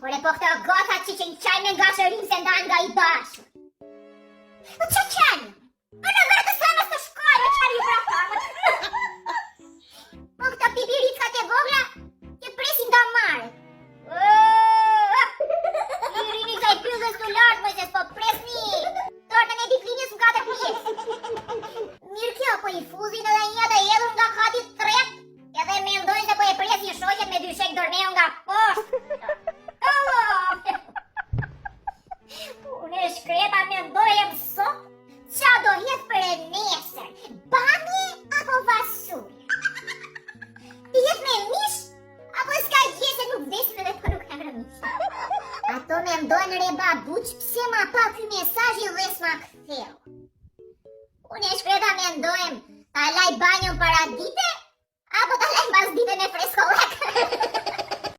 Ore po këto gotat që qenë qaj me nga shërim se ndan nga I bashkë. Po që qenë? Në vërë të sëmës të shkoj, me qenë I brafamët. Po këto pipiricat e vogla, që presin nga marë. I rini kësaj pyllës të lartë, Mojses, po presni. Tortën e ditlinjës në 4 pjesë. Mirë kjo, po I fuzin edhe një dhe edhur nga kati 3, edhe mendojnë se po e presin shoqet me 2 shek dorneo nga poshtë. Unë shkreta mendojem sot, qa do jetë për e nesër, banje apo vasurja? Jetë me mish, apo s'ka gjë se nuk vdesin edhe po nuk e mish? Ato mendojnë re babuq, pse ma pa ky mesazh dhe s'ma ktheu. Unë shkreta mendojem, ta laj banjon para dite, apo ta laj mbas dite me freskollek?